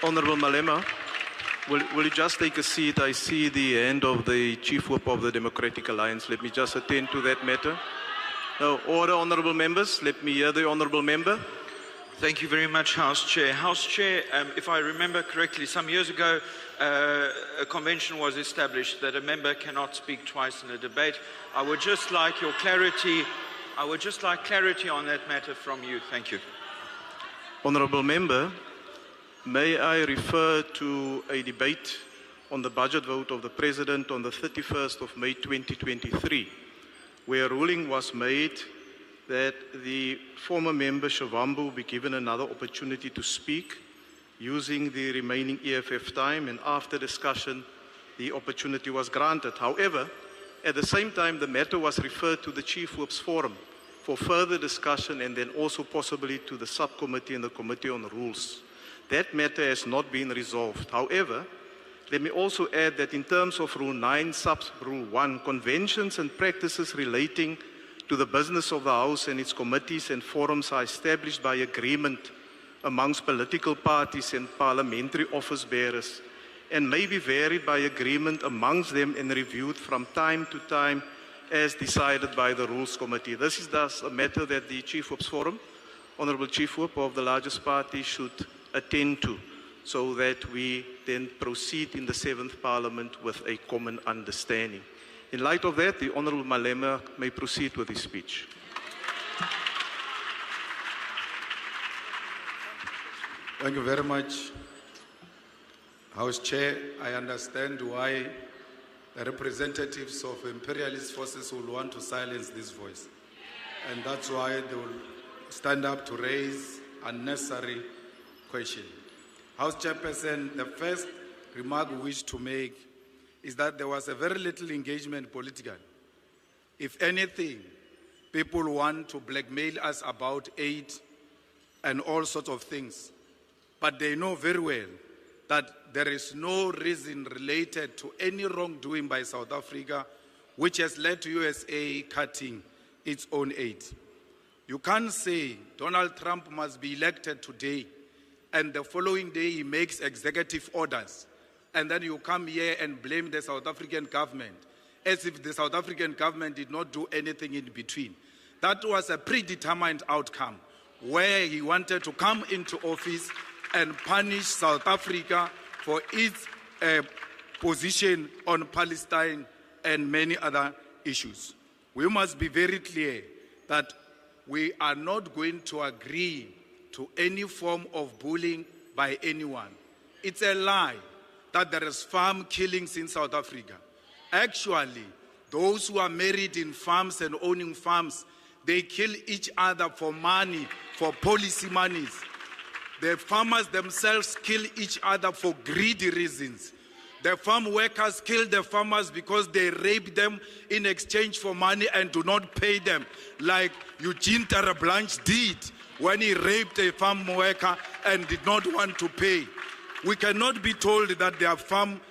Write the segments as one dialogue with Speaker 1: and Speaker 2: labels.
Speaker 1: Honorable Malema, will you just take a seat? I see the hand of the Chief Whip of the Democratic Alliance. Let me just attend to that matter. No, order, honorable members. Let me hear the honorable member.
Speaker 2: Thank you very much, House Chair. House Chair, if I remember correctly, some years ago, a convention was established that a member cannot speak twice in a debate. I would just like your clarity. I would just like clarity on that matter from you. Thank you.
Speaker 1: Honorable member, may I refer to a debate on the budget vote of the President on the 31st of May 2023, where a ruling was made that the former member Shavambu be given another opportunity to speak using the remaining EFF time, and after discussion the opportunity was granted. However, at the same time the matter was referred to the Chief Whip's Forum for further discussion, and then also possibly to the subcommittee and the Committee on Rules. That matter has not been resolved. However, let me also add that in terms of Rule 9, Sub-Rule 1, conventions and practices relating to the business of the House and its committees and forums are established by agreement amongst political parties and parliamentary office bearers, and may be varied by agreement amongst them and reviewed from time to time as decided by the Rules Committee. This is thus a matter that the Chief Whip's Forum, Honourable Chief Whip of the largest party, should attend to, so that we then proceed in the 7th Parliament with a common understanding. In light of that, the Honourable Malema may proceed with his speech.
Speaker 3: Thank you very much, House Chair. I understand why the representatives of imperialist forces will want to silence this voice. And that's why they will stand up to raise unnecessary questions. House Chairperson, the first remark we wish to make is that there was a very little engagement politically. If anything, people want to blackmail us about aid and all sorts of things. But they know very well that there is no reason related to any wrongdoing by South Africa which has led to USA cutting its own aid. You can't say Donald Trump must be elected today and the following day he makes executive orders, and then you come here and blame the South African government as if the South African government did not do anything in between. That was a predetermined outcome where he wanted to come into office and punish South Africa for its position on Palestine and many other issues. We must be very clear that we are not going to agree to any form of bullying by anyone. It's a lie that there is farm killings in South Africa. Actually, those who are married in farms and owning farms, they kill each other for money, for policy monies. The farmers themselves kill each other for greedy reasons. The farm workers kill the farmers because they rape them in exchange for money and do not pay them, like Eugene Terreblanche did when he raped a farm worker and did not want to pay. We cannot be told that there are farm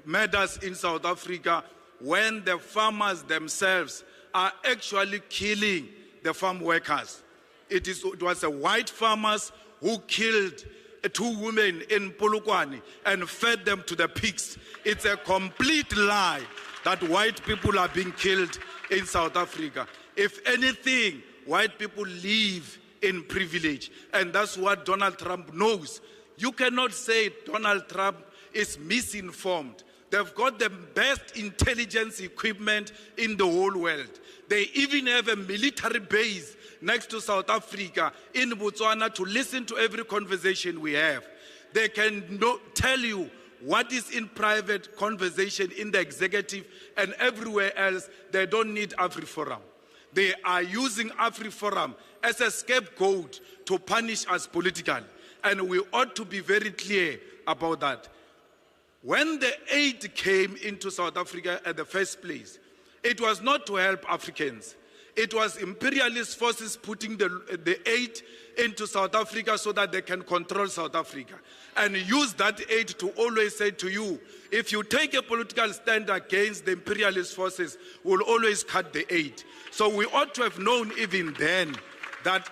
Speaker 3: murders in South Africa when the farmers themselves are actually killing the farm workers. It was the white farmers who killed 2 women in Polokwane and fed them to the pigs. It's a complete lie that white people are being killed in South Africa. If anything, white people live in privilege, and that's what Donald Trump knows. You cannot say Donald Trump is misinformed. They've got the best intelligence equipment in the whole world. They even have a military base next to South Africa in Botswana to listen to every conversation we have. They can tell you what is in private conversation in the executive and everywhere else. They don't need AfriForum. They are using AfriForum as a scapegoat to punish us politically. And we ought to be very clear about that. When the aid came into South Africa at the first place, it was not to help Africans. It was imperialist forces putting the aid into South Africa so that they can control South Africa. And use that aid to always say to you, if you take a political stand against the imperialist forces, we'll always cut the aid. So we ought to have known even then that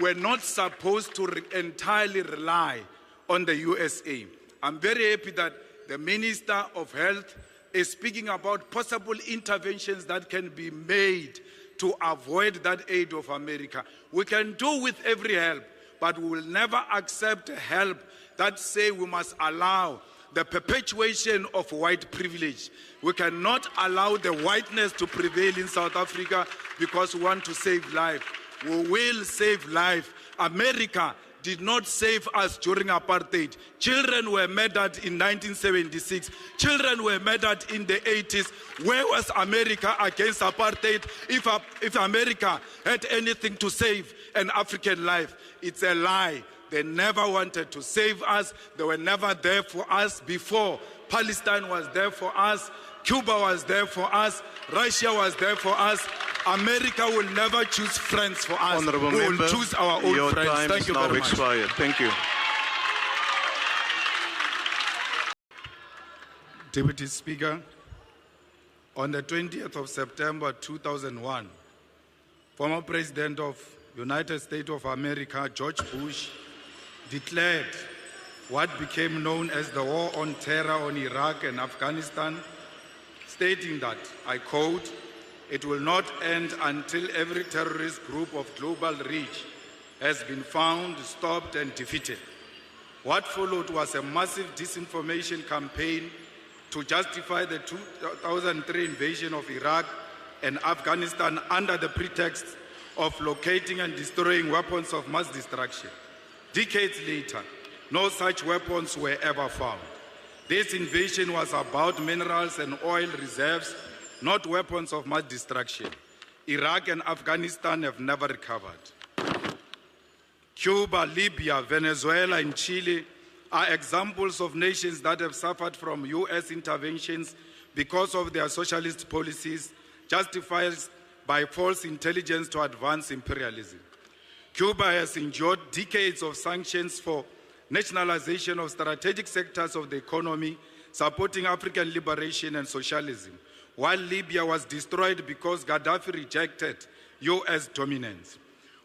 Speaker 3: we're not supposed to entirely rely on the USA. I'm very happy that the Minister of Health is speaking about possible interventions that can be made to avoid that aid of America. We can do with every help, but we will never accept help that say we must allow the perpetuation of white privilege. We cannot allow the whiteness to prevail in South Africa because we want to save life. We will save life. America did not save us during apartheid. Children were murdered in 1976. Children were murdered in the 80s. Where was America against apartheid? If America had anything to save an African life, it's a lie. They never wanted to save us. They were never there for us before. Palestine was there for us. Cuba was there for us. Russia was there for us. America will never choose friends for us.
Speaker 1: Honourable
Speaker 3: We
Speaker 1: Member,
Speaker 3: will choose our own
Speaker 1: your
Speaker 3: friends.
Speaker 1: time
Speaker 3: Thank
Speaker 1: is
Speaker 3: you
Speaker 1: now
Speaker 3: very much.
Speaker 1: expired. Thank you.
Speaker 3: Deputy Speaker, on the 20th of September 2001, former President of United States of America, George Bush, declared what became known as the War on Terror on Iraq and Afghanistan, stating that, I quote, "It will not end until every terrorist group of global reach has been found, stopped, and defeated." What followed was a massive disinformation campaign to justify the 2003 invasion of Iraq and Afghanistan under the pretext of locating and destroying weapons of mass destruction. Decades later, no such weapons were ever found. This invasion was about minerals and oil reserves, not weapons of mass destruction. Iraq and Afghanistan have never recovered. Cuba, Libya, Venezuela, and Chile are examples of nations that have suffered from US interventions because of their socialist policies, justified by false intelligence to advance imperialism. Cuba has endured decades of sanctions for nationalization of strategic sectors of the economy, supporting African liberation and socialism, while Libya was destroyed because Gaddafi rejected US dominance.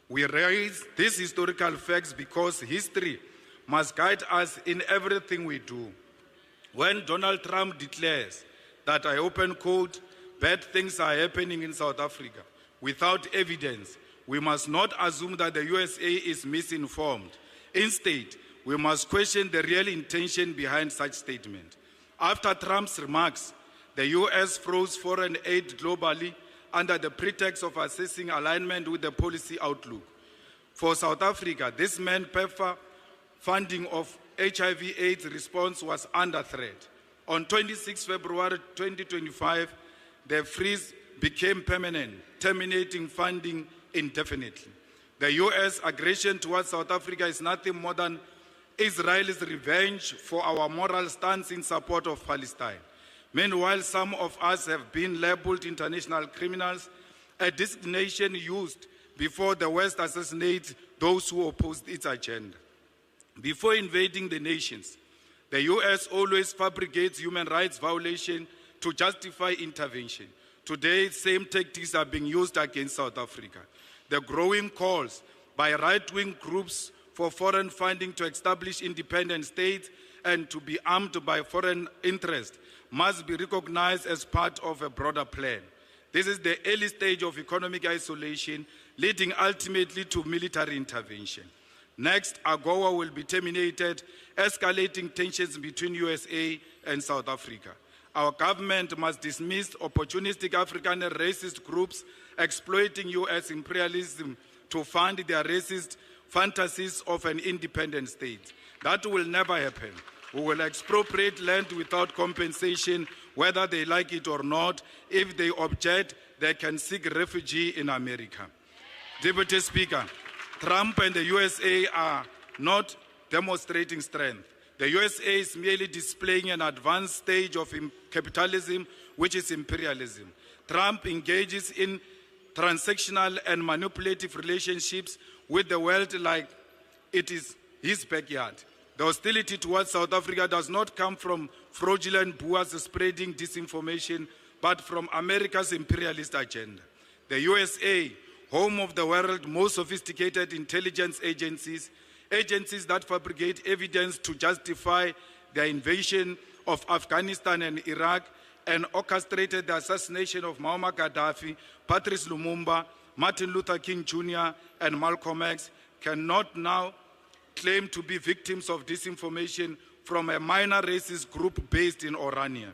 Speaker 3: We raise these historical facts because history must guide us in everything we do. When Donald Trump declares that, I open quote, "bad things are happening in South Africa," without evidence, we must not assume that the USA is misinformed. Instead, we must question the real intention behind such statement. After Trump's remarks, the US froze foreign aid globally under the pretext of assessing alignment with the policy outlook. For South Africa, this meant PEPFAR funding of HIV/AIDS response was under threat. On 26 February 2025, the freeze became permanent, terminating funding indefinitely. The US aggression towards South Africa is nothing more than Israel's revenge for our moral stance in support of Palestine. Meanwhile, some of us have been labeled international criminals, a designation used before the West assassinates those who opposed its agenda. Before invading the nations, the US always fabricates human rights violation to justify intervention. Today, same tactics are being used against South Africa. The growing calls by right-wing groups for foreign funding to establish independent states and to be armed by foreign interest must be recognized as part of a broader plan. This is the early stage of economic isolation, leading ultimately to military intervention. Next, AGOA will be terminated, escalating tensions between USA and South Africa. Our government must dismiss opportunistic African and racist groups exploiting US imperialism to fund their racist fantasies of an independent state. That will never happen. We will expropriate land without compensation, whether they like it or not. If they object, they can seek refuge in America. Deputy Speaker, Trump and the USA are not demonstrating strength. The USA is merely displaying an advanced stage of capitalism, which is imperialism. Trump engages in transactional and manipulative relationships with the world like it is his backyard. The hostility towards South Africa does not come from fraudulent boers spreading disinformation, but from America's imperialist agenda. The USA, home of the world's most sophisticated intelligence agencies, agencies that fabricate evidence to justify the invasion of Afghanistan and Iraq and orchestrated the assassination of Muammar Gaddafi, Patrice Lumumba, Martin Luther King Jr., and Malcolm X cannot now claim to be victims of disinformation from a minor racist group based in Orania.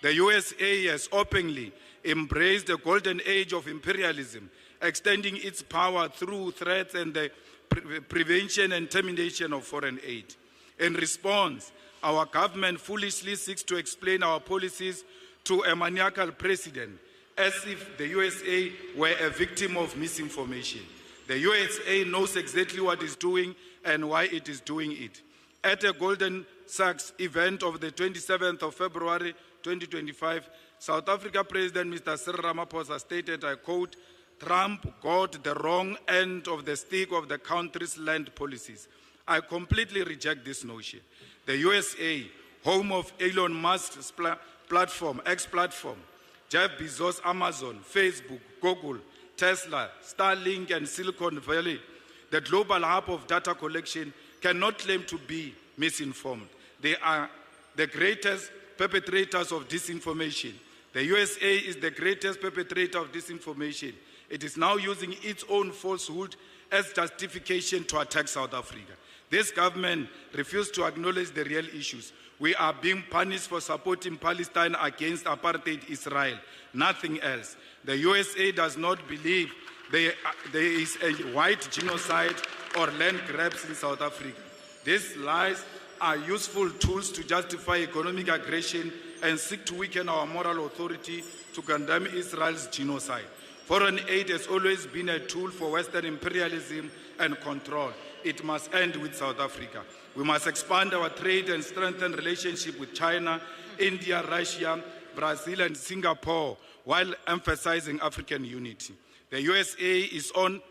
Speaker 3: The USA has openly embraced the golden age of imperialism, extending its power through threats and the prevention and termination of foreign aid. In response, our government foolishly seeks to explain our policies to a maniacal president as if the USA were a victim of misinformation. The USA knows exactly what it's doing and why it is doing it. At a Golden Sachs event of the 27th of February 2025, South Africa President Mr. Cyril Ramaphosa stated, I quote, Trump got the wrong end of the stick of the country's land policies. I completely reject this notion. The USA, home of Elon Musk's platform, X platform, Jeff Bezos, Amazon, Facebook, Google, Tesla, Starlink, and Silicon Valley, the global hub of data collection, cannot claim to be misinformed. They are the greatest perpetrators of disinformation. The USA is the greatest perpetrator of disinformation. It is now using its own falsehood as justification to attack South Africa. This government refused to acknowledge the real issues. We are being punished for supporting Palestine against apartheid Israel, nothing else. The USA does not believe there is a white genocide or land grabs in South Africa. These lies are useful tools to justify economic aggression and seek to weaken our moral authority to condemn Israel's genocide. Foreign aid has always been a tool for Western imperialism and control. It must end with South Africa. We must expand our trade and strengthen relationship with China, India, Russia, Brazil, and Singapore while emphasizing African unity. The USA is on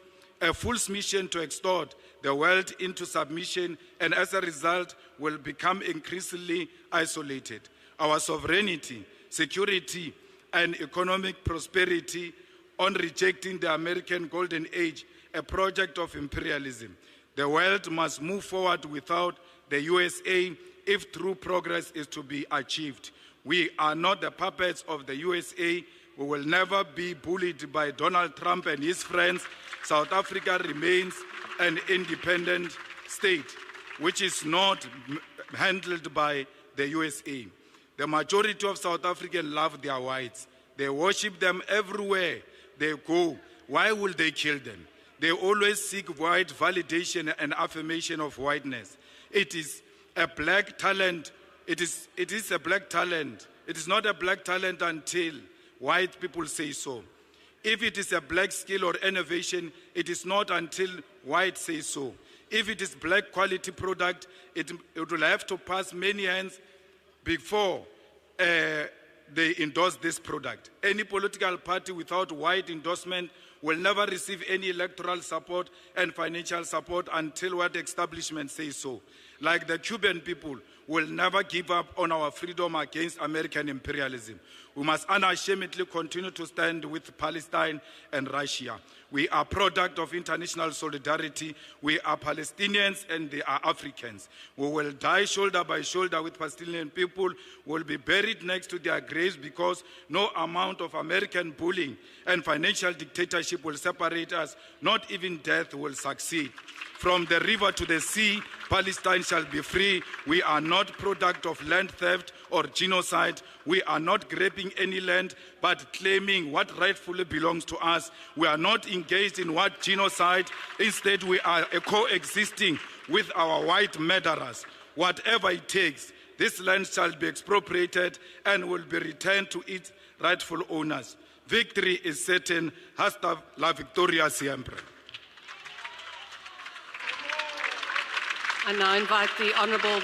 Speaker 3: a full mission to extort the world into submission and as a result will become increasingly isolated. Our sovereignty, security, and economic prosperity on rejecting the American Golden Age, a project of imperialism. The world must move forward without the USA if true progress is to be achieved. We are not the puppets of the USA. We will never be bullied by Donald Trump and his friends. South Africa remains an independent state, which is not handled by the USA. The majority of South Africans love their whites. They worship them everywhere they go. Why will they kill them? They always seek white validation and affirmation of whiteness. It is a black talent. It is a black talent. It is not a black talent until white people say so. If it is a black skill or innovation, it is not until white say so. If it is black quality product, it will have to pass many hands before they endorse this product. Any political party without white endorsement will never receive any electoral support and financial support until white establishment says so. Like the Cuban people will never give up on our freedom against American imperialism. We must unashamedly continue to stand with Palestine and Russia. We are a product of international solidarity. We are Palestinians and they are Africans. We will die shoulder by shoulder with Palestinian people. We will be buried next to their graves because no amount of American bullying and financial dictatorship will separate us. Not even death will succeed. From the river to the sea, Palestine shall be free. We are not product of land theft or genocide. We are not grabbing any land, but claiming what rightfully belongs to us. We are not engaged in what genocide. Instead, we are coexisting with our white murderers. Whatever it takes, this land shall be expropriated and will be returned to its rightful owners. Victory is certain. Hasta la victoria siempre.
Speaker 4: I now invite the Honourable